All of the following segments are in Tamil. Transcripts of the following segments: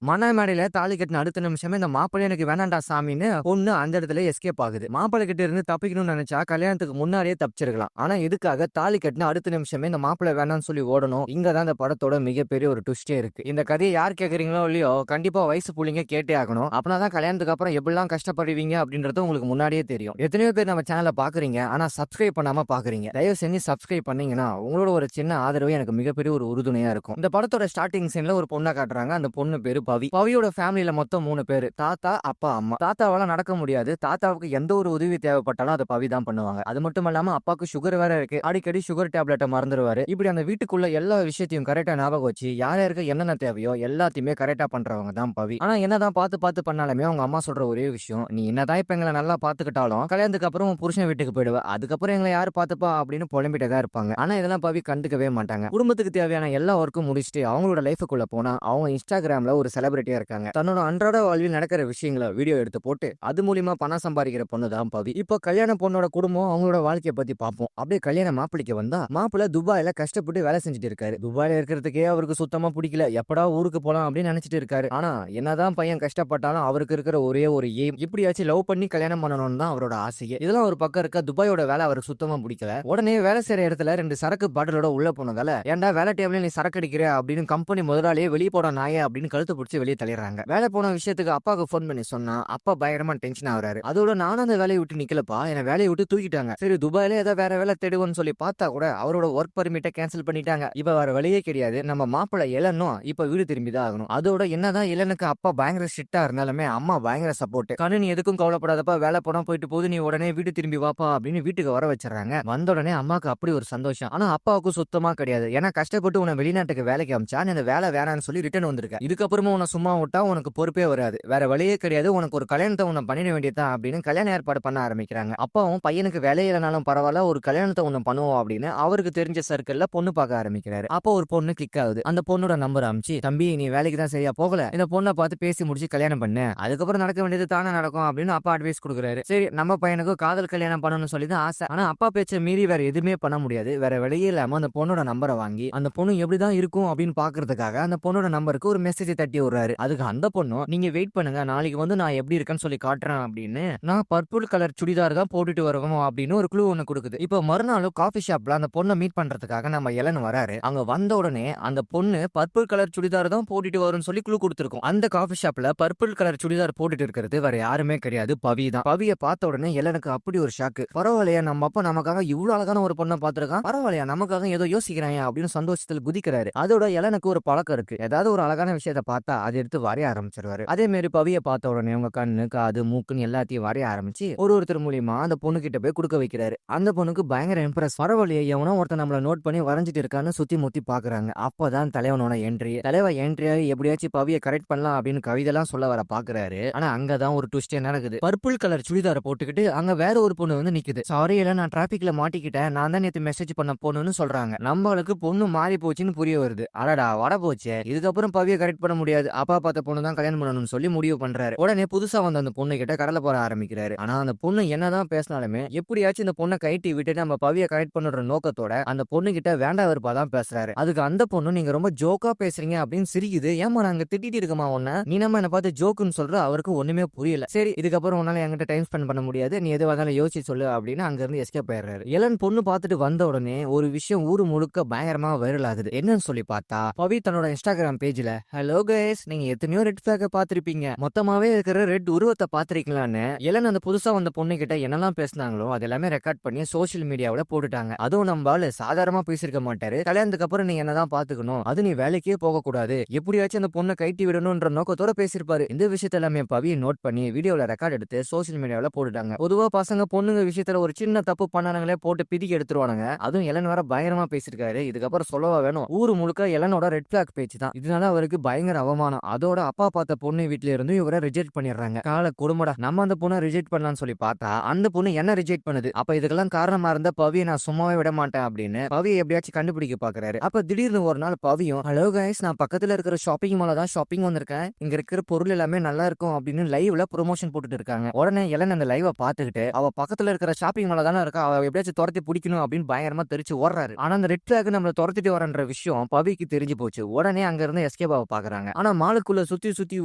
மண மேடையில தாலி கட்டின அடுத்த நிமிஷமே இந்த மாப்பிள்ளை எனக்கு வேணாண்டா சாமின்னு பொண்ணு அந்த இடத்துல எஸ்கேப் ஆகுது. மாப்பிள்ளை கிட்ட இருந்து தப்பிக்கணும்னு நினைச்சா கல்யாணத்துக்கு முன்னாடியே தப்பிச்சிருக்கலாம். ஆனா எதுக்காக தாலி கட்டின அடுத்த நிமிஷமே இந்த மாப்பிள்ளை வேணாம்னு சொல்லி ஓடணும்? இங்கதான் இந்த படத்தோட மிகப்பெரிய ஒரு ட்விஸ்டே இருக்கு. இந்த கதையை யார் கேக்குறீங்களோ இல்லையோ, கண்டிப்பா வயசு புள்ளிங்க கேட்டே ஆகணும். அப்படின்னா கல்யாணத்துக்கு அப்புறம் எப்படிலாம் கஷ்டப்படுவீங்க அப்படின்றது உங்களுக்கு முன்னாடியே தெரியும். எத்தனையோ பேர் நம்ம சேனலை பாக்குறீங்க, ஆனா சப்ஸ்கிரைப் பண்ணாம பாக்குறீங்க. தயவு செஞ்சு சப்ஸ்கிரைப் பண்ணீங்கன்னா உங்களோட ஒரு சின்ன ஆதரவு எனக்கு மிகப்பெரிய ஒரு உறுதுணையா இருக்கும். இந்த படத்தோட ஸ்டார்டிங் சீன்ல ஒரு பொண்ணை காட்டுறாங்க. அந்த பொண்ணு பேரு பவி. பவியோட ஃபேமிலியில மொத்தம் 3 பேரு. தாத்தா, அப்பா, அம்மா. தாத்தாவால நடக்க முடியாது. தாத்தாவுக்கு எந்த ஒரு உதவி தேவைப்பட்டாலும் அதை பவி தான் பண்ணுவாங்க. அது மட்டும் இல்லாம அப்பாவுக்கு சுகர் வேற இருக்கு. அடிக்கடி சுகர் டேப்லெட்டை மறந்துடுவாரு. இப்படி அந்த வீட்டுக்குள்ள எல்லா விஷயத்தையும் கரெக்டா ஞாபகம் வச்சு யார் யாருக்கு என்னென்ன தேவையோ எல்லாத்தையுமே கரெக்டா பண்றவங்க தான் பவி. ஆனா என்னதான் பார்த்து பார்த்து பண்ணாலுமே அவங்க அம்மா சொல்ற ஒரே விஷயம், நீ என்னதான் இப்ப எங்களை நல்லா பாத்துக்கிட்டாலும் கல்யாணத்துக்கு அப்புறம் உன் புருஷன் வீட்டுக்கு போயிடுவ, அதுக்கப்புறம் எங்களை யாரு பாத்துப்பா அப்படின்னு புலம்பிட்டே தான் இருப்பாங்க. ஆனா இதெல்லாம் பவி கண்டுக்கவே மாட்டாங்க. குடும்பத்துக்கு தேவையான எல்லா ஒர்க்கும் முடிச்சுட்டு அவங்களோட லைஃபுக்குள்ள போனா அவங்க இன்ஸ்டாகிராம்ல ஒரு செலிபிரிட்டியா இருக்காங்க. தன்னோட அன்றாட வாழ்வில் நடக்கிற விஷயங்களை வீடியோ எடுத்து போட்டு அது மூலியமா பணம் சம்பாதிக்கிற பொண்ணு தான் பவி. இப்போ கல்யாண பொண்ணோட குடும்பம் அவங்களோட வாழ்க்கையை பத்தி பார்ப்போம். அப்படியே கல்யாண மாப்பிளைக்கு வந்தா, மாப்பிள்ள துபாயில கஷ்டப்பட்டு வேலை செஞ்சுட்டு இருக்காரு. துபாயில இருக்கிறதுக்கே அவருக்கு சுத்தமா பிடிக்கல. எப்படா ஊருக்கு போலாம் அப்படின்னு நினைச்சிட்டு இருக்காரு. ஆனா என்னதான் பையன் கஷ்டப்பட்டாலும் அவருக்கு இருக்கிற ஒரே ஒரு எய்ம், இப்படியாச்சும் லவ் பண்ணி கல்யாணம் பண்ணணும்னு தான் அவரோட ஆசையே. இதெல்லாம் ஒரு பக்கம் இருக்க, துபாயோட வேலை அவருக்கு சுத்தமா பிடிக்கல. உடனே வேலை செய்யற இடத்துல 2 சரக்கு பாட்டிலோட உள்ள போனதால, ஏன்டா வேலை டேபிள்ல நீ சரக்கு அடிக்கிற அப்படின்னு கம்பெனி முதலாளியே வெளியே போட நாயே அப்படின்னு கழுத்து பிடிச்சி வெளியே தள்ளிடுறாங்க. வேலை போன விஷயத்துக்கு அப்பாவுக்கு போன் பண்ணி சொன்னா அப்பா பயங்கரமா டென்ஷன் ஆகுறாரு. அதோட நானும் அந்த வேலையை விட்டு நிக்கலப்பா, என்ன வேலையை விட்டு தூக்கிட்டாங்க. சரி துபாயில ஏதாவது வேற வேலை தேடுவோம்னு சொல்லி பார்த்தா கூட அவரோட ஒர்க் பர்மிட்டை கேன்சல் பண்ணிட்டாங்க. இப்ப வேற வழியே கிடையாது. நம்ம மாப்பிள்ளை இளனும் இப்ப வீடு திரும்பி தான் ஆகணும். அதோட என்னதான் இளனுக்கு அப்பா பயங்கர ஸ்ட்ரிக்டா இருந்தாலுமே அம்மா பயங்கர சப்போர்ட். கண்ணு நீ எதுக்கும் கவலைப்படாதப்பா, வேலை போனா போயிட்டு போது, நீ உடனே வீடு திரும்பி வாப்பா அப்படின்னு வீட்டுக்கு வர வச்சிடறாங்க. வந்த உடனே அம்மாக்கு அப்படி ஒரு சந்தோஷம். ஆனா அப்பாவுக்கு சுத்தமா கிடையாது. ஏன்னா கஷ்டப்பட்டு உன்னை வெளிநாட்டுக்கு வேலைக்கு அமிச்சா நீ அந்த வேலை வேணான்னு சொல்லி ரிட்டர்ன் வந்திருக்க. இதுக்கப்புறமா உன்னை சும்மா விட்டா உனக்கு பொறுப்பே வராது. வேற வழியே கிடையாது. உனக்கு ஒரு கல்யாணத்தை உன்னை பண்ணிட வேண்டியதான் அப்படின்னு கல்யாண ஏற்பாடு பண்ண ஆரம்பிக்கிறாங்க. அப்பாவும் பையனுக்கு வேலையிலனாலும் பரவாயில்ல, ஒரு கல்யாணத்தை ஒண்ணு பண்ணுவோம் அப்படின்னு அவருக்கு தெரிஞ்ச சர்க்கிள்ல பொண்ணு பார்க்க ஆரம்பிக்கிறாரு. அப்போ ஒரு பொண்ணு கிளிக் ஆகுது. அந்த பொண்ணோட நம்பர் அமிச்சு, தம்பி நீ வேலைக்கு தான் சரியா போகல, இந்த பொண்ணை பார்த்து பேசி முடிச்சு கல்யாணம் பண்ணு, அதுக்கப்புறம் நடக்க வேண்டியது தானே நடக்கும் அப்படின்னு அப்பா அட்வைஸ் கொடுக்குறாரு. சரி நம்ம பையனுக்கு காதல் கல்யாணம் பண்ணணும்னு சொல்லி தான் ஆசை. ஆனா அப்பா பேச்ச மீறி வேற எதுவுமே பண்ண முடியாது. வேற வழியே இல்லாம அந்த பொண்ணோட நம்பரை வாங்கி அந்த பொண்ணு எப்படிதான் இருக்கும் அப்படின்னு பாக்குறதுக்காக அந்த பொண்ணோட நம்பருக்கு ஒரு மெசேஜ் தட்டி விடுறாரு. அதுக்கு அந்த பொண்ணும், நீங்க வெயிட் பண்ணுங்க, நாளைக்கு வந்து நான் எப்படி இருக்கேன்னு சொல்லி காட்டுறேன் அப்படின்னு, நான் பர்பிள் கலர் சுடிதார் தான் போட்டுட்டு வருவோம் அப்படின்னு ஒரு க்ளூ ஒண்ணு கொடுக்குது. இப்போ மறுநாளும் காஃபி ஷாப்ல அந்த பொண்ணை மீட் பண்றதுக்காக நம்ம இளன் வராரு. அங்க வந்த உடனே அந்த பொண்ணு பர்பிள் கலர் சுடிதார் தான் போட்டுட்டு வரும்னு சொல்லி க்ளூ கொடுத்துருக்கும். அந்த காஃபி ஷாப்ல பர்பிள் கலர் சுடிதார் போட்டுட்டு இருக்கிறது வேற யாருமே கிடையாது, பவி தான். பவியை பார்த்த உடனே இளனுக்கு அப்படி ஒரு ஷாக்கு. பரவாயில்லையா, நம்ம அப்பா நமக்காக இவ்வளவு அழகான ஒரு பொண்ணை பார்த்திருக்கான், பரவாயில்லையா நமக்காக ஏதோ யோசிக்கிறாங்க அப்படின்னு சந்தோஷத்தில் குதிக்கிறாரு. அதோட இளனுக்கு ஒரு பழக்கம் இருக்கு, ஏதாவது ஒரு அழகான விஷயத்தை பார்த்தா அதை எடுத்து வரைய ஆரம்பிச்சிருவாரு. அதே மாதிரி பவியை பார்த்த உடனே உங்க கண்ணு காது மூக்குன்னு எல்லாத்தையும் வரைய ஆரம்பிச்சு ஒருத்தர் மூலியமா அந்த பொண்ணு கிட்ட போய் கொடுக்க வைக்கிறாரு. அந்த பொண்ணுக்கு பயங்கர இம்ப்ரெஸ். பரவாயில்லையே, எவனோ ஒருத்தர் நம்மள நோட் பண்ணி வரைஞ்சிட்டு இருக்கான்னு சுத்தி முத்தி பாக்குறாங்க. அப்பதான் தலைவனோட என்ட்ரியாகி எப்படியாச்சும் பவியை கரெக்ட் பண்ணலாம் அப்படின்னு கவிதைலாம் சொல்ல வர பாக்குறாரு. ஆனா அங்கதான் ஒரு ட்விஸ்டே நடக்குது. பர்பிள் கலர் சுடிதாரை போட்டுக்கிட்டு அங்க வேற ஒரு பொண்ணு வந்து நிக்குது. சாரி இல்ல, நான் டிராபிக்ல மாட்டிக்கிட்டேன், நான் தான் நேத்து மெசேஜ் பண்ண பொண்ணுன்னு சொல்றாங்க. நம்மளுக்கு பொண்ணு மாறி போச்சுன்னு புரிய வருது. அடடா வட போச்சு, இதுக்கப்புறம் பவியை கரெக்ட் பண்ண முடியாது, அப்பா பார்த்த பொண்ணு தான் கல்யாணம் பண்ணணும்னு சொல்லி முடிவு பண்றாரு. உடனே புதுசா வந்த அந்த பொண்ணு கிட்ட கடலை போற ஆரம்பிக்கிறாரு. ஆனா அந்த பொண்ணு என்னதான் பேசினாலுமே எப்படியாச்சும் இந்த பொண்ணை கைட்டி விட்டுட்டு நம்ம பவியை கரெக்ட் பண்ணுற நோக்கத்தோட அந்த பொண்ணு கிட்ட வேண்டா வெறுப்பா தான் பேசுறாரு. அதுக்கு அந்த பொண்ணு, நீங்க ரொம்ப ஜோக்கா பேசுறீங்க அப்படின்னு சிரிக்குது. ஏமா நாங்க திட்டிட்டு இருக்கமா உன்ன, நீ நம்ம என்ன பார்த்து ஜோக்குன்னு சொல்ற, அவருக்கு ஒண்ணுமே புரியல. சரி இதுக்கப்புறம் உன்னால என்கிட்ட டைம் ஸ்பெண்ட் பண்ண முடியாது, நீ எதுவாக இருந்தாலும் யோசிச்சு சொல்லு அப்படின்னு அங்க இருந்து எஸ்கேப் ஆயிடுறாரு. இளன் பொண்ணு பார்த்துட்டு வந்த உடனே ஒரு விஷயம் ஊரு முழுக்க பயங்கரமா வைரல் ஆகுது. என்னன்னு சொல்லி பார்த்தா, பவி தன்னோட இன்ஸ்டாகிராம் பேஜ்ல, ஹலோ கைஸ், நீங்க எத்தனையோ ரெட் பிளாக பாத்திருப்பீங்க, மொத்தமாவே இருக்கிற ரெட் உருவத்தை பாத்திருக்கீங்களான்னு இளன் அந்த புதுசா வந்த பொண்ணு கிட்ட என்னெல்லாம் பேசினாங்களோ அது எல்லாமே ரெக்கார்ட் பண்ணி சோசியல் மீடியாவில போட்டுட்டாங்க. அதுவும் நம்ம ஆளு சாதாரணமா பேசிருக்க மாட்டாரு. கல்யாணத்துக்கு அப்புறம் நீ என்னதான் பாத்துக்கணும், அது நீ வேலைக்கே போக கூடாது, எப்படியாச்சும் அந்த பொண்ணை கைட்டி விடணும்ன்ற நோக்கத்தோட பேசிருப்பாரு. இந்த விஷயத்த எல்லாமே பவியை நோட் பண்ணி வீடியோல ரெக்கார்ட் எடுத்து சோசியல் மீடியாவில போட்டுட்டாங்க. பொதுவா பசங்க பொண்ணுங்க விஷயத்துல ஒரு சின்ன தப்பு பண்ணாங்களே போட்டு பிதிக்கி எடுத்துருவானுங்க. அதுவும் இளன் வேற பயங்கரமா பேசிருக்காரு. இதுக்கப்புறம் சொல்லவா வேணும், ஊரு முழுக்க இளனோட ரெட் பிளாக் பேச்சு தான். இதனால அவருக்கு பயங்கர அவமானம். அதோட அப்பா பார்த்த பொண்ணு வீட்டுல இருந்து இவரை ரிஜெக்ட் பண்ணிடுறாங்க. கால குடும்படா, நம்ம அந்த பொண்ணை ரிஜெக்ட் பண்ணலாம்னு சொல்லி பார்த்தா அந்த பொண்ணு என்ன ரிஜெக்ட் பண்ணுது. அப்ப இதுக்கெல்லாம் காரணமா இருந்த பவியை நான் சும்மாவே விட மாட்டேன் அப்படின்னு பவியை எப்படியாச்சும் கண்டுபிடிக்க பாக்குறாரு. அப்ப திடீர்னு ஒரு நாள் பவியும், ஹலோ கைஸ், நான் பக்கத்துல இருக்கிற ஷாப்பிங் மால தான் ஷாப்பிங் வந்திருக்கேன், இங்க இருக்கிற பொருள் எல்லாமே நல்லா இருக்கும் அப்படின்னு லைவ்ல ப்ரொமோஷன் போட்டுட்டு இருக்காங்க. உடனே இளன் அந்த லைவ பாத்துக்கிட்டு அவ பக்கத்துல இருக்கிற ஷாப்பிங் மால தானே இருக்கா, அவ எப்படியாச்சும் துரத்தி பிடிக்கணும் அப்படின்னு பயங்கரமா தெரிச்சு ஓடுறாரு. ஆனா அந்த ரெட் பிளாக் நம்மள துரத்திட்டு வரன்ற விஷயம் பவிக்கு தெரிஞ்சு போச்சு. உடனே அங்க இருந்து எஸ்கேப் ஆக பாக்குறாங்க. ஆனா ஆனா மாலுக்குள்ள சுத்தி சுத்தி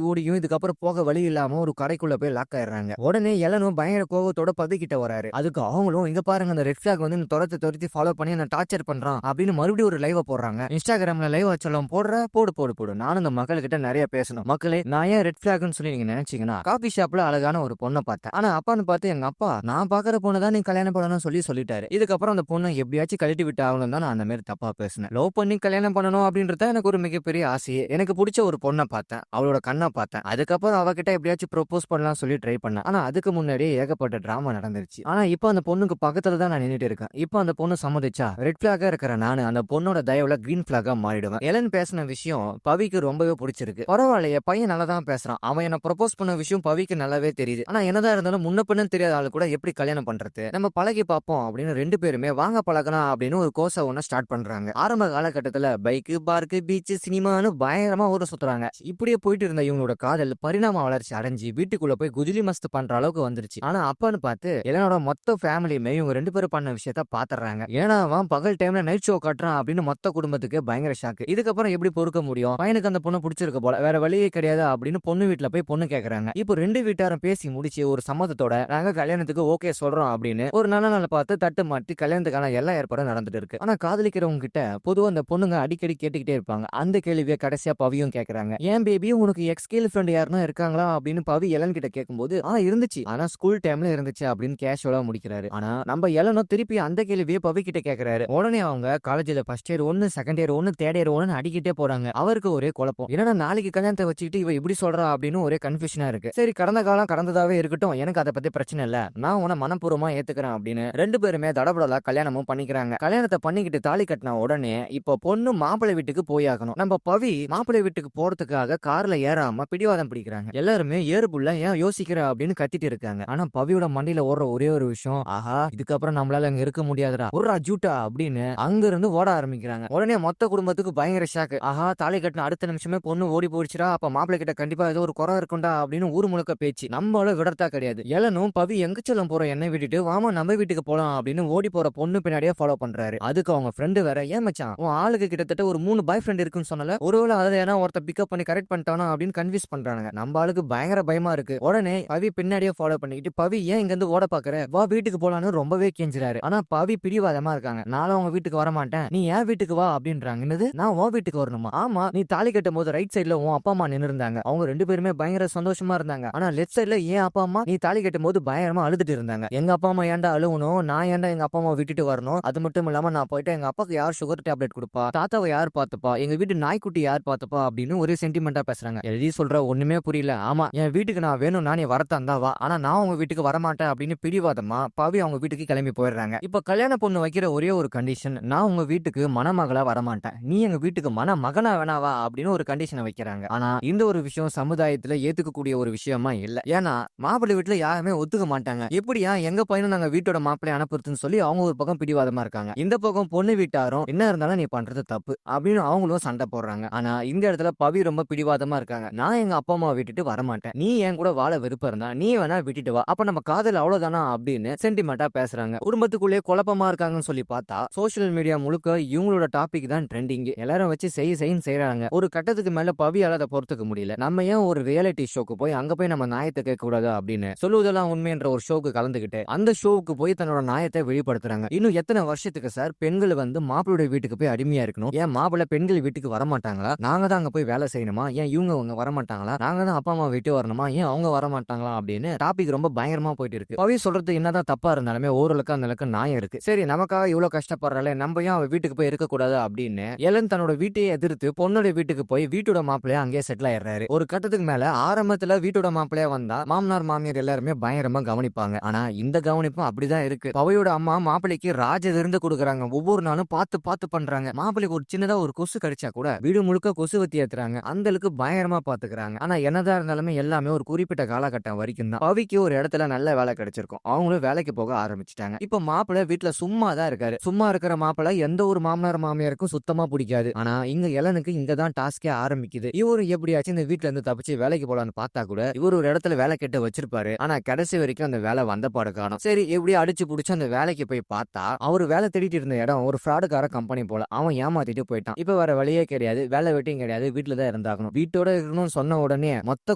ஓடியும் இதுக்கப்புறம் போக வழி இல்லாம ஒரு கடைக்குள்ள போய் லாக் ஆயிடுறாங்க. உடனே எலனும் பயங்கர கோவத்தோட பவி கிட்ட வராரு. அதுக்கு அவங்களும் இங்க பாருங்க அந்த ரெட் ஃபிளாக் வந்து துரத்தி துரத்தி ஃபாலோ பண்ணி என்ன டார்ச்சர் பண்றான் அப்படின்னு மறுபடியும் ஒரு லைவ போடுறாங்க. இன்ஸ்டாகிராம்ல லைவ் வச்சலாம் போடுற போடு போடு போடு. நானும் இந்த மக்கள் கிட்ட நிறைய பேசணும். மக்களே நான் ஏன் ரெட் ஃபிளாக்னு சொல்லி நீங்க நினைச்சீங்கன்னா காபி ஷாப்ல அழகான ஒரு பொண்ணை பார்த்தேன். ஆனா அப்பான்னு பார்த்து எங்க அப்பா நான் பாக்குற பொண்ணை தான் நீ கல்யாணம் பண்ணணும் சொல்லிட்டாரு. இதுக்கப்புறம் அந்த பொண்ணை எப்படியாச்சும் கழட்டி விட்டு ஆகணும் தான் நான் அந்த மாதிரி தப்பா பேசினேன். லவ் பண்ணி கல்யாணம் பண்ணணும் அப்படின்றத எனக்கு ஒரு மிகப்பெரிய ஆசையே. எனக்கு பிடிச்ச ஒரு பொண்ணை பார்த்தேன், அவளோட கண்ணை பார்த்தேன். அதுக்கப்புறம் அவகிட்ட எப்படியாச்சும் ப்ரோபோஸ் பண்ணலாம் சொல்லி ட்ரை பண்ணேன். ஆனா அதுக்கு முன்னாடியே ஏகப்பட்ட டிராமா நடந்துருச்சு. ஆனா இப்போ அந்த பொண்ணுக்கு பக்கத்துல தான் நான் நின்னுட்டு இருக்கேன். இப்போ அந்த பொண்ணு சம்மதிச்சா ரெட் பிளாகா இருக்கிற நானு அந்த பொண்ணோட தயவுல கிரீன் பிளாகா மாறிடுவேன். எலன் பேசின விஷயம் பவிக்கு ரொம்பவே பிடிச்சிருக்கு. பரவாயில்லையே பையன் நல்லா தான் பேசுறான். அவன் என்ன ப்ரொபோஸ் பண்ண விஷயம் பவிக்கு நல்லாவே தெரியுது. ஆனா என்னதான் இருந்தாலும் முன்ன பின்னு தெரியாத ஆளு கூட எப்படி கல்யாணம் பண்றது, நம்ம பழகி பார்ப்போம் அப்படின்னு ரெண்டு பேருமே வாங்க பழகலாம் அப்படின்னு ஒரு கோர்ஸை ஒண்ணு ஸ்டார்ட் பண்றாங்க. ஆரம்ப காலகட்டத்துல பைக்கு பார்க்கு பீச் சினிமான்னு பயங்கரமா ஊர சுத்துறாங்க. இப்படியே போயிட்டு இருந்த இவங்களோட காதல் பரிணாம வளர்ச்சி அடைஞ்சு வீட்டுக்குள்ள போய் குஜிலி மஸ்த் பண்ற அளவுக்கு வந்துருச்சு. ஆனா அப்பான்னு பார்த்து எலனோட மொத்த ஃபேமிலியுமே இவங்க ரெண்டு பேரும் பண்ண விஷயத்த பாத்துறாங்க. ஏன்னா அவன் பகல் டைம்ல நைட் ஷோ காட்டுறான் அப்படின்னு மொத்த குடும்பத்துக்கு பயங்கர ஷாக்கு. இதுக்கப்புறம் எப்படி பொறுக்க முடியும், பையனுக்கு அந்த பொண்ணு பிடிச்சிருக்க போல, வேற வழியே கிடையாது அப்படின்னு பொண்ணு வீட்டுல போய் பொண்ணு கேக்குறாங்க. இப்போ ரெண்டு வீட்டாரும் பேசி முடிச்சு ஒரு சம்மதத்தோட நாங்க கல்யாணத்துக்கு ஓகே சொல்றோம் அப்படின்னு ஒரு நல்ல நாள் பார்த்து தட்டு மாட்டி கல்யாணத்துக்கான எல்லா ஏற்பாடும் நடந்துட்டு இருக்கு. ஆனா காதலிக்கிறவங்க கிட்ட பொதுவா அந்த பொண்ணுங்க அடிக்கடி கேட்டுக்கிட்டே இருப்பாங்க. அந்த கேள்வியை கடைசியா பவியும் கேக்குறாங்க. ஏன் பேபி உனக்கு எக்ஸ் கேர்ள் ஃப்ரெண்ட் யாருன்னா இருக்காங்களா அப்படின்னு பவி எலன் கிட்ட கேட்கும்போது இருந்துச்சு, ஆனா ஸ்கூல் டைம்ல இருந்துச்சு அப்படின்னு கேஷுவலா முடிக்கிறாரு. ஆனா நம்ம எலனும் திருப்பி அந்த கேள்வியை பவி கிட்ட கேக்குறாரு. உடனே அவங்க காலேஜ்ல ஃபர்ஸ்ட் இயர் ஒன்னு, செகண்ட் இயர் ஒன்னு, தேர்ட் இயர் ஒன்னு அடிக்கிட்டே போறாங்க. அவருக்கு ஒரே குழப்பம், என்னன்னா நாளைக்கு கல்யாணத்தை வச்சுக்கிட்டு இவ இப்படி சொல்றா அப்படின்னு ஒரே கன்ஃபியூஷனா இருக்கு. சரி கடந்த காலம் கடந்ததாவே இருக்கட்டும், எனக்கு அதை பத்தி பிரச்சனை இல்ல, நான் உன மனப்பூர்வமா ஏத்துக்கிறேன் அப்படின்னு ரெண்டு பேருமே தடபடலா கல்யாணமும் பண்ணிக்கிறாங்க. கல்யாணத்தை பண்ணிக்கிட்டு தாலி கட்டின உடனே இப்போ பொண்ணு மாப்பிள்ளை வீட்டுக்கு போயாகணும். நம்ம பவி மாப்பிள்ளை வீட்டுக்கு போறதுக்காக கார்ல ஏறாம பிடிவாதம் பிடிக்கிறாங்க. எல்லாருமே ஏறுபுள்ள ஏன் யோசிக்கிற அப்படின்னு கத்திட்டு இருக்காங்க. ஆனா பவியோட மண்டியில ஓடுற ஒரே ஒரு விஷயம், ஆஹா இதுக்கப்புறம் நம்மளால அங்க இருக்க முடியாதுடா ஒரு ஜூட்டா அப்படின்னு அங்க இருந்து ஓட ஆரம்பிக்கிறாங்க. உடனே மொத்த குடும்பத்துக்கு பயங்கர ஷாக்கு. ஆஹா தாலி கட்டின அடுத்த நிமிஷமே பொண்ணு ஓடி போயிடுச்சுடா, அப்ப மாப்பிள்ளை கிட்ட கண்டிப்பா ஏதோ ஒரு குறை இருக்கும்டா அப்படின்னு ஊர் முழுக்க பேச்சு. நம்மள விடத்தா கிடையாது. எலனும் பவி எங்க செல்லம் போற என்னை விட்டுட்டு வாமா நம்ம வீட்டுக்கு போலாம் அப்படின்னு ஓடி போற பொண்ணு பின்னாடியே ஃபாலோ பண்றாரு. அதுக்கு அவங்க ஃப்ரெண்டு வேற, ஏன் மச்சான் உன் ஆளுக்கு கிட்டத்தட்ட ஒரு 3 பாய் ஃப்ரெண்ட் இருக்குன்னு சொன்னல, ஒருவேளை அதை ஏன்னா ஒருத்த பிக்கப் பண்ணி கரெக்ட் பண்ணிட்டானா அப்படின்னு கன்வின்ஸ் பண்றாங்க. நம்ம ஆளுக்கு பயங்கர பயமா இருக்கு. உடனே பவி பின்னாடியே ஃபாலோ பண்ணிக்கிட்டு பவி ஏன் இங்க இருந்து ஓட பாக்குற, வா வீட்டுக்கு போலான்னு ரொம்பவே கெஞ்சுறாரு. ஆனா பவி பிடிவாதமா இருக்காங்க. நானும் உங்க வீட்டுக்கு வர மாட்டேன், நீ ஏன் வீட்டுக்கு வா அப்படின்றாங்க. என்னது நான் உன் வீட்டுக்கு வரணுமா? ஆமா நீ தாலி கட்டும் போது ரைட் சைட்ல உன் அப்பா அம்மா நின்று இருந்தாங்க. அவங்க ரெண்டு பேருமே பயங்கர சந்தோஷமா இருந்தாங்க. ஆனா லெஃப்ட் சைட்ல ஏன் அப்பா அம்மா நீ தாலி கட்டும் போது பயங்கரமா அழுதுட்டு இருந்தாங்க. எங்க அப்பா அம்மா ஏன்டா அழுவணும், நான் ஏன்டா எங்க அப்பா அம்மா விட்டுட்டு வரணும், அது மட்டும் இல்லாம நான் போயிட்டு எங்க அப்பாக்கு யார் சுகர் டேப்லெட் கொடுப்பா, தாத்தாவை யார் பாத்துப்பா, எங்க வீட்டு நாய்க்குட்டி யார் பாத்துப்பா அப்படின்னு ஒரே சென்டிமெண்டா பேசுறாங்க. எழுதி சொல்ற ஒண்ணுமே புரியல. ஆமா என் வீட்டுக்கு நான் வேணும், நான் நீ வரத்தான் வா, ஆனா நான் உங்க வீட்டுக்கு வரமாட்டேன் அப்படின்னு பிடிவாதமா பவி அவங்க வீட்டுக்கு கிளம்பி போயிடுறாங்க. இப்ப கல்யாண பொண்ணு வைக்கிற ஒரே ஒரு கண்டிஷன், நான் உங்க வீட்டுக்கு மணமகளா வரமாட்டேன், நீ எங்க வீட்டுக்கு மணமகனா வேணாவா அப்படின்னு ஒரு கண்டிஷனை வைக்கிறாங்க. ஆனா இந்த ஒரு விஷயம் சமுதாயத்துல ஏத்துக்கக்கூடிய ஒரு விஷயமா இல்ல. ஏன்னா மாப்பிள்ளை வீட்டுல யாருமே ஒத்துக்க மாட்டாங்க. எப்படியா எங்க பையனும் நாங்க வீட்டோட மாப்பிள்ளை அனுப்புறதுன்னு சொல்லி அவங்க ஒரு பக்கம் பிடிவாதமா இருக்காங்க. இந்த பக்கம் பொண்ணு வீட்டாரும் என்ன இருந்தாலும் நீ பண்றது தப்பு அப்படின்னு அவங்களும் சண்டை போடுறாங்க. ஆனா இந்த இடத்துல பவி ரொம்ப பிடிவாதமா இருக்காங்க. நான் எங்க அப்பா அம்மா விட்டுட்டு வரமாட்டேன், நீ என் கூட வாழ விருப்பம் இருந்தா நீ வேணா விட்டுட்டு வா, அப்ப நம்ம காதல் அவ்வளவுதானா அப்படின்னு சென்டிமெண்டா பேசுறாங்க. குடும்பத்துக்குள்ளே குழப்பமா இருக்காங்கன்னு சொல்லி பார்த்தா சோசியல் மீடியா முழுக்க இவங்களோட டாபிக் தான் ட்ரெண்டிங். எல்லாரும் வச்சு செய்யறாங்க. ஒரு கட்டத்துக்கு மேல பவியால அதை பொறுத்துக்க முடியல. நம்ம ஏன் ஒரு ரியாலிட்டி ஷோக்கு போய் அங்க போய் நம்ம நியாயத்தை கேட்க கூடாது அப்படின்னு சொல்லுவதெல்லாம் உண்மைன்ற ஒரு ஷோக்கு கலந்துகிட்டு அந்த ஷோவுக்கு போய் தன்னோட நியாயத்தை வெளிப்படுத்துறாங்க. இன்னும் எத்தனை வருஷத்துக்கு சார் பெண்கள் வந்து மாப்பிளுடைய வீட்டுக்கு போய் அடிமையா இருக்கணும்? ஏன் மாப்பிள்ளை பெண்கள் வீட்டுக்கு வரமாட்டாங்களா? நாங்க தான் அங்க போய் வேலை செய்யணுமா? ஏன் இவங்க வரமாட்டாங்களா? நாங்க தான் அப்பா அம்மா விட்டு வரணுமா? ஏன் அவங்க வரமாட்டாங்களா அப்படின்னு டாபிக் ரொம்ப பயங்கரமா போயிட்டு இருக்கு. பவி சொல்றது என்னதான் தப்பா இருந்தாலுமே ஓரளவுக்கு அந்த அளவுக்கு நியாயம் இருக்கு. சரி நமக்காக இவ்வளவு கஷ்டப்படுறாளே, நம்ம ஏன் அவ வீட்டுக்கு போய் இருக்க கூடாது அப்படின்னு எலன் தன்னோட வீட்டையே எதிர்த்து பொண்ணோட வீட்டுக்கு போய் வீட்டோட மாப்பிள்ளையா அங்கேயே செட்டில் ஆயிடுறாரு. ஒரு கட்டத்துக்கு மேல ஆரம்பத்துல வீட்டோட மாப்பிள்ளையா வந்தா மாமனார் மாமியார் எல்லாருமே பயங்கரமா கவனிப்பாங்க. ஆனா இந்த கவனிப்பும் அப்படிதான் இருக்கு. பவையோட அம்மா மாப்பிள்ளைக்கு ராஜ விருந்து கொடுக்குறாங்க. ஒவ்வொரு நாளும் பார்த்து பார்த்து பண்றாங்க. மாப்பிள்ளைக்கு ஒரு சின்னதா ஒரு கொசு கடிச்சா கூட வீடு முழுக்க கொசு வத்தி ஏத்துறாங்க. அந்த அளவுக்கு பயங்கரமா பாத்துக்கிறாங்க. ஆனா என்னதான் இருந்தாலுமே எல்லாமே ஒரு குறிப்பிட்ட காலகட்டம் வரைக்கும் தான். பவிக்கு ஒரு இடத்துல நல்ல வேலை கிடைச்சிருக்கும். அவங்களும் வேலைக்கு போக ஆரம்பிச்சுட்டாங்க. இப்ப மாப்பிள்ளை வீட்டுல சும்மா தான் இருக்காரு. சும்மா இருக்கிற மாப்பிள்ளை எந்த ஒரு மாமனார் மாமியாருக்கும் சுத்தமா பிடிக்காது. ஆனா இங்க எலனுக்கு இங்கதான் டாஸ்கே ஆரம்பிக்குது. இவரு எப்படியாச்சும் இந்த வீட்டுல இருந்து தப்பிச்சு வேலைக்கு போலான்னு பார்த்தா கூட இவர் ஒரு இடத்துல வேலை கேட்டு வச்சிருப்பாரு. ஆனா கடைசி வரைக்கும் அந்த வேலை வந்த பாடு காணும். சரி எப்படியும் அடிச்சு புடிச்சு அந்த வேலைக்கு போய் பார்த்தா அவரு வேலை தேடிட்டு இருந்த இடம் ஒரு ஃப்ராடுக்கார கம்பெனி போல. அவன் ஏமாத்திட்டு போயிட்டான். இப்ப வேற வழியே கிடையாது, வேலை வெட்டியும் கிடையாது, வீட்டுல தான் இருந்தாகணும். வீட்டோட இருக்கணும்னு சொன்ன உடனே மொத்த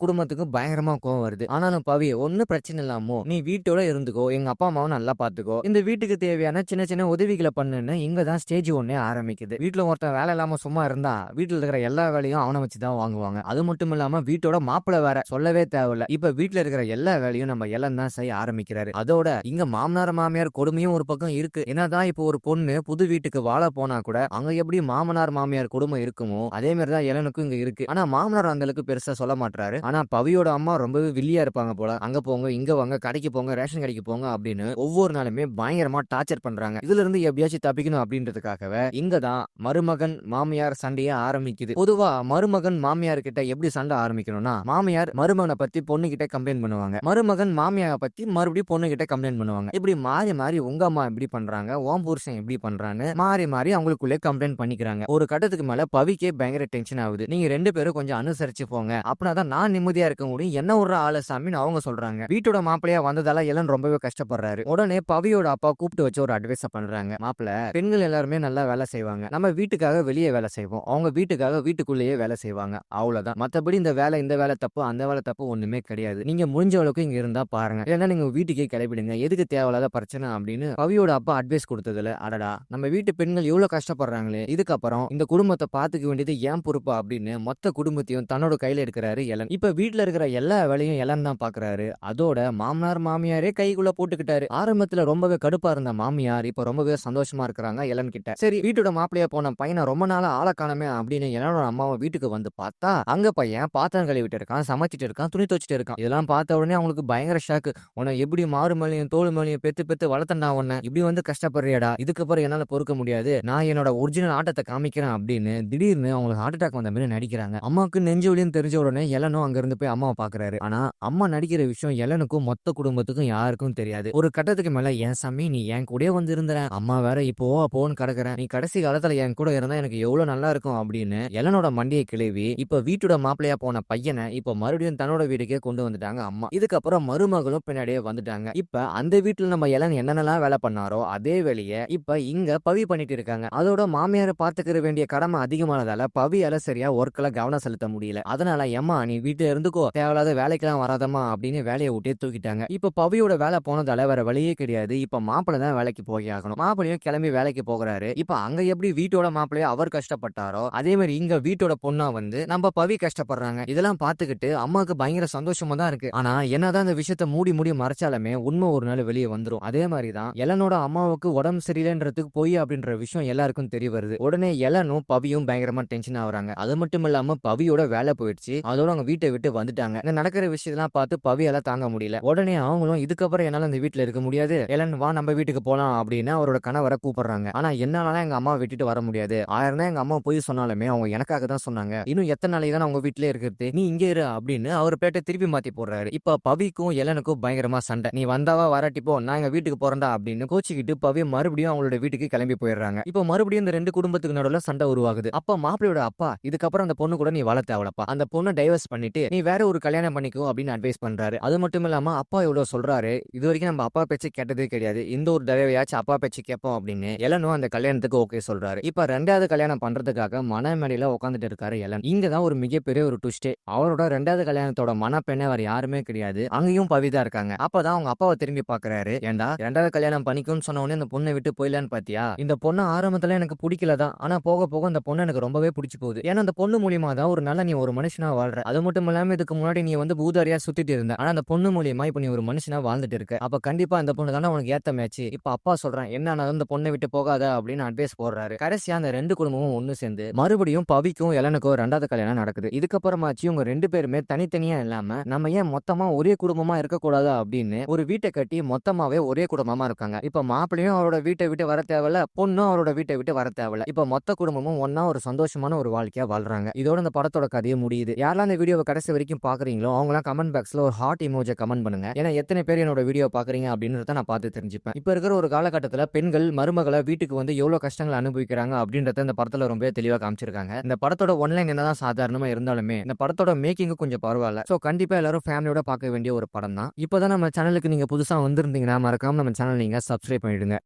குடும்பத்துக்கும் பயங்கரமா கோவம் வருது. ஆனாலும் பவி ஒன்னும் பிரச்சனை இல்லாமோ நீ வீட்டோட இருந்துக்கோ, எங்க அப்பா அம்மாவை நல்லா பாத்துக்கோ, இந்த வீட்டுக்கு தேவையான சின்ன சின்ன உதவிகளை பண்ணுன்னு இங்கதான் ஸ்டேஜ் ஒன்னே ஆரம்பிக்குது. வீட்டுல ஒருத்தன் வேலை இல்லாம சும்மா இருந்தா வீட்டுல இருக்கிற எல்லா வேலையும் அவனை வச்சுதான் வாங்குவாங்க. அது மட்டும் இல்லாம வீட்டோட மாப்பிள்ளை வேற சொல்லவே தேவையில்ல. இப்ப வீட்டுல இருக்கிற எல்லா வேலையும் நம்ம எல்லாம் தான் செய்ய ஆரம்பிக்கிறாரு. அதோட இங்க மாமனார் மாமியார் கொடுமையும் ஒரு பக்கம் இருக்கு. என்னதான் இப்போ ஒரு பொண்ணு புது வீட்டுக்கு வாழ போனா கூட அங்க எப்படி மாமனார் மாமியார் கொடுமை இருக்குமோ அதே மாதிரிதான் எலனுக்கும் இங்க இருக்கு. ஆனா மாமனார் அந்த அளவுக்கு பெருசா சொல்ல மாட்டாரு. ஆனா பவியோட அம்மா ரொம்பவே வில்லியா இருப்பாங்க போல. அங்க போங்க, இங்க வாங்க, கடைக்கு போங்க, ரேஷன் கடைக்கு போங்க அப்படின்னு ஒவ்வொரு நாளுமே பயங்கரமா டார்ச்சர் பண்றாங்க. இதுல இருந்து எப்படியாச்சும் தப்பிக்கணும் அப்படின்றதுக்காகவே இங்கதான் மருமகன் மாமியார் சண்டையே ஆரம்பிக்குது. பொதுவா மருமகன் மாமியார் கிட்ட எப்படி சண்டை ஆரம்பிக்கணும்னா, மாமியார் மருமகனை பத்தி பொண்ணு கிட்ட கம்ப்ளைண்ட் பண்ணுவாங்க, மருமகன் மாமியாரை பத்தி மறுபடியும் பொண்ணு கிட்ட கம்ப்ளைண்ட் பண்ணுவாங்க. இப்படி மாறி மாறி உங்க அம்மா எப்படி பண்றாங்க, ஓம் புருஷன் எப்படி பண்றான்னு மாறி மாறி அவங்களுக்குள்ளே கம்ப்ளைண்ட் பண்ணிக்கிறாங்க. ஒரு கட்டத்துக்கு மேல பவிக்கே பயங்கர டென்ஷன் ஆகுது. நீங்க ரெண்டு பேரும் கொஞ்சம் அனுசரிச்சு போங்க, அப்படின்னாதான் நான் நிம்மதியா இருக்க முடியும், என்ன ஒரு ஆள சாமின்னு அவங்க சொல்றாங்க. வீட்டோட மாப்பிளையா வந்ததால எல்லாம் ரொம்பவே கஷ்டப்படுறாரு. உடனே பவியோட அப்பா கூப்பிட்டு வச்சு ஒரு அட்வைஸ் பண்றாங்க. மாப்பிள்ள, பெண்கள் எல்லாருமே நல்லா வேலை செய்வாங்க, நம்ம வீட்டுக்காக வெளியே வேலை செய்வோம், அவங்க வீட்டுக்காக வீட்டுக்குள்ளேயே வேலை செய்வாங்க, அவ்வளவுதான். மத்தபடி இந்த வேலை தப்பு அந்த வேலை தப்பு ஒண்ணுமே கிடையாது. நீங்க முடிஞ்ச அளவுக்கு இங்க இருந்தா பாருங்க, இல்லைன்னா நீங்க வீட்டுக்கே கிளப்பிடுங்க, எதுக்கு தேவையில்லாத பிரச்சனை அப்படின்னு பவியோட அப்பா அட்வைஸ் கொடுத்ததுல, அடடா நம்ம வீட்டு பெண்கள் இவ்வளவு கஷ்டப்படுறாங்களே, இதுக்கப்புறம் இந்த குடும்பத்தை பாத்துக்க வேண்டியது ஏன் பொறுப்பா அப்படின்னு மொத்த குடும்பத்தையும் தன்னோட கையில எடுக்கிறாரு எலன். இப்ப வீட்டுல இருக்கிற எல்லா வேலையும் எலன் தான் பாக்குறாரு. அதோட மாமனார் மாமியாரே கைக்குள்ள போட்டுக்கிட்டாரு. ஆரம்பத்துல ரொம்பவே கடுப்பா இருந்த மாமியார் இப்ப ரொம்பவே சந்தோஷமா இருக்கிறாங்க எலன் கிட்ட. சரி, வீட்டோட மாப்பிளையா போன பையனை ரொம்ப நாளா ஆள காணமே அப்படின்னு எலனோட அம்மாவை வீட்டுக்கு வந்து பார்த்தா அங்க பையன் பாத்திரம் கழுவிட்டு இருக்கான், சமைச்சிட்டு இருக்கான், துணி துவச்சிட்டு இருக்கான். இதெல்லாம் பார்த்த உடனே அவங்களுக்கு பயங்கர ஷாக்கு. உன்னை எப்படி மாறு மேலையும் தோல் மேலையும் பெத்து பெத்து வளர்த்தண்டா, உன்னை இப்படி வந்து கஷ்டப்படுறியடா, இதுக்கப்புறம் என்னால பொறுக்க முடியாது, நான் என்னோட ஒரிஜினல் ஆட்டத்தை காமிக்கிறேன் அப்படின்னு திடீர்னு அவங்களுக்கு ஹார்ட் அட்டாக் வந்த மாதிரி நடிக்கிறாங்க. அம்மாவுக்கு நெஞ்சு வலின்னு தெரிஞ்ச உடனே எலனும் அங்க இருந்து போய் அம்மாவை பாக்குறாரு. ஆனா அம்மா நடிக்கிற விஷயம் எலனுக்கும் மொத்த குடும்பத்துக்கும் யாருக்கும் தெரியாது. ஒரு கட்டத்துக்கு மேல, என் சாமி நீ என் கூட வந்து இருந்த, அம்மா வேற இப்போ போன்னு கிடக்குறேன், நீ கடைசி காலத்துல என் கூட இருந்தா எனக்கு எவ்வளவு நல்லா இருக்கும் அப்படின்னு எலனோட மண்டியை கிளவி இப்ப வீட்டோட மாப்பிளையா போன பையனை இப்ப மறுபடியும் தன்னோட வீட்டுக்கே கொண்டு வந்துட்டாங்க அம்மா. இதுக்கப்புறம் மருமகளும் பின்னாடியே வந்துட்டாங்க. இப்ப அந்த வீட்டுல நம்ம எலன் என்னென்னலாம் வேலை பண்ணாரோ அதே வேலையை இப்ப இங்க பவி பண்ணிட்டு இருக்காங்க. அதோட மாமியாரை பார்த்துக்கிற வேண்டிய கடமை அதிகமானதால பவியால சரியா ஒர்க்ல கவனம் செலுத்த முடியல. அதனால எம்மா நீ வீட்டுல இருந்துக்கோ, தேவையில்லாத வேலைக்கெல்லாம் வராதம்மா அப்படின்னு வேலையை விட்டே தூக்கிட்டாங்க. இப்ப பவியோட வேலை போனதால வேற வழியே கிடையாது. இப்ப மாப்பிள்ளை தான் வேலைக்கு போய் ஆகணும். மாப்பிள்ளையும் கிளம்பி வேலைக்கு போகிறாரு. இப்ப அங்க எப்படி வீட்டோட மாப்பிள்ளைய அவர் கஷ்டப்பட்டாரோ அதே மாதிரி இங்க வீட்டோட பொண்ணா வந்து நம்ம பவி கஷ்டப்படுறாங்க. இதெல்லாம் பார்த்துக்கிட்டு அம்மாவுக்கு பயங்கர சந்தோஷமா தான் இருக்கு. ஆனா என்னதான் இந்த விஷயத்த மூடி மூடி மறைச்சாலுமே உண்மை ஒரு நாள் வெளியே வந்துரும். அதே மாதிரிதான் எலனோட அம்மாவுக்கு உடம்பு சரியில்லைன்றதுக்கு போய் அப்படின்ற விஷயம் எல்லாருக்கும் தெரிய வருது. உடனே எலனும் பவியும் பயங்கரமா டென்ஷன் ஆகுறாங்க. அது மட்டும் இல்லாம பவியோட வேலை போயிடுச்சு, அதோட அவங்க வீட்டை விட்டு வந்துட்டாங்க. இந்த நடக்கிற விஷயத்தெல்லாம் பார்த்து பவியால தாங்க முடியல. உடனே அவங்களும் இதுக்கப்புறம் என்னால இந்த வீட்டுல இருக்க முடியாது, எலன் வா நம்ம வீட்டுக்கு போலாம் அப்படின்னு அவரோட கணவரை கூப்பிடுறாங்க. ஆனா என்னால எங்க அம்மா விட்டுட்டு வர முடியாது, 1000 தான் எங்க அம்மா போய் சொன்னாலுமே அவங்க எனக்காக தான் சொன்னாங்க, இன்னும் எத்தனை நாளைக்கு தான் அவங்க வீட்டுல இருக்கிறது, நீ இங்கே இரு அப்படின்னு அவர் பேட்டை திருப்பி மாத்தி போடுறாரு. இப்ப பவிக்கும் எலனுக்கும் பயங்கரமா சண்டை. நீ வந்தாவா வராட்டிப்போ, நான் எங்க வீட்டுக்கு போறேன்டா அப்படின்னு கோச்சிக்கிட்டு பவி மறுபடியும் அவங்களோட வீட்டுக்கு கிளம்பி போயிடுறாங்க. இப்ப மறுபடியும் இந்த ரெண்டு குடும்பத்துக்கு நடுவுல சண்டை உருவாகுது. அப்ப மாப்பிளையோட அப்பா இதுக்கப்புறம் அந்த பொண்ணு கூட நீ வள தேவலப்பா, அந்த பொண்ணை டைவர்ஸ் பண்ணிட்டு நீ வேற ஒரு கல்யாணம் பண்ணிக்கோ அப்படின்னு அட்வைஸ் பண்றாரு. அது மட்டும் இல்லாம அப்பா இவ்வளவு சொல்றாரு, இது வரைக்கும் நம்ம அப்பா பேச்சு கேட்டதே கிடையாது, இந்த ஒரு தடவையாச்சும் அப்பா பேச்சு கேட்போம் அப்படின்னு எலனும் அந்த கல்யாணத்துக்கு ஓகே சொல்றாரு. இப்ப ரெண்டாவது கல்யாணம் பண்றதுக்காக மனமேடையில உட்காந்துட்டு இருக்காரு எலன். இங்கதான் ஒரு மிகப்பெரிய ஒரு ட்விஸ்டே. அவரோட ரெண்டாவது கல்யாணத்தோட மனப்பெண்ணே வேற யாருமே கிடையாது, அங்கேயும் பவிதா இருக்காங்க. அப்பதான் அவங்க அப்பாவை திரும்பி பாக்குறாரு. ஏண்டா ரெண்டாவது கல்யாணம் பண்ணிக்கும்னு சொன்ன உடனே இந்த பொண்ணை விட்டு போயிடலான்னு பாத்தியா, இந்த பொண்ணு ஆரம்பத்துல எனக்கு பிடிக்கலதான், ஆனா போக போக இந்த பொண்ணு எனக்கு ரொம்பவே பிடிச்சு போகுது. ஏன்னா அந்த பொண்ணு மூலியமா தான் ஒரு நல்ல நீ ஒரு மனுஷனா வாழ்ற. அது மட்டும் இல்லாம இதுக்கு முன்னாடி நீ வந்து பூதாரியா சுத்திட்டு இருந்த, ஆனா அந்த பொண்ணு மூலியமா இப்ப நீ ஒரு மனுஷனா வாழ்ந்துட்டு இருக்க. அப்ப கண்டிப்பா அந்த பொண்ணு தானே உனக்கு ஏத்த மேட்ச். இப்ப அப்பா சொல்றேன் என்ன அந்த பொண்ணை விட்டு போகாத அப்படின்னு அட்வைஸ் போடுறாரு. கடைசியா அந்த ரெண்டு குடும்பமும் ஒண்ணு சேர்ந்து மறுபடியும் பவிக்கும் எலனுக்கும் ரெண்டாவது கல்யாணம் நடக்குது. இதுக்கப்புறமாச்சு இவங்க ரெண்டு பேருமே தனித்தனியா இல்லாம நம்ம ஏன் மொத்தமா ஒரே குடும்பமா இருக்கக்கூடாது அப்படின்னு ஒரு வீட்டை கட்டி மொத்தமாவே ஒரே குடும்பமா இருக்காங்க. இப்ப மாப்பிள்ளையும் அவரோட வீட்டை விட்டு வர தேவையில்ல, பொண்ணும் அவரோட வீட்டை விட்டு வர தேவையில்ல. இப்ப மொத்த குடும்பமும் ஒன்னா ஒரு சந்தோஷமான ஒரு வாழ்க்கையா வாழ்றாங்க. இதோட இந்த படத்தோட கதையை முடியுது. யாரெல்லாம் இந்த வீடியோவை கடைசி வரைக்கும் பாக்குறீங்களோ அவங்களாம் கமெண்ட் பாக்ஸ்ல ஒரு ஹார்ட் இமோஜை கமெண்ட் பண்ணுங்க. ஏன்னா எத்தனை பேர் என்னோட வீடியோ பாக்குறீங்க அப்படின்றத நான் பார்த்து தெரிஞ்சுப்பேன். இப்ப இருக்கிற ஒரு காலகட்டத்துல பெண்கள் மருமகளை வீட்டுக்கு வந்து எவ்வளவு கஷ்டங்களை அனுபவிக்கிறாங்க அப்படின்றத இந்த படத்துல ரொம்ப தெளிவா காமிச்சிருக்காங்க. இந்த படத்தோட ஒன்லைன் என்னதான் சாதாரணமா இருந்தாலுமே இந்த படத்தோட மேக்கிங் கொஞ்சம் பரவாயில்ல. சோ கண்டிப்பா எல்லாரும் ஃபேமிலியோட பார்க்க வேண்டிய ஒரு படம் தான். இப்பதான் நம்ம சேனலுக்கு நீங்க புதுசா வந்திருந்தீங்கன்னா மறக்காம நம்ம சேனல் நீங்க சப்ஸ்கிரைப் பண்ணிடுங்க.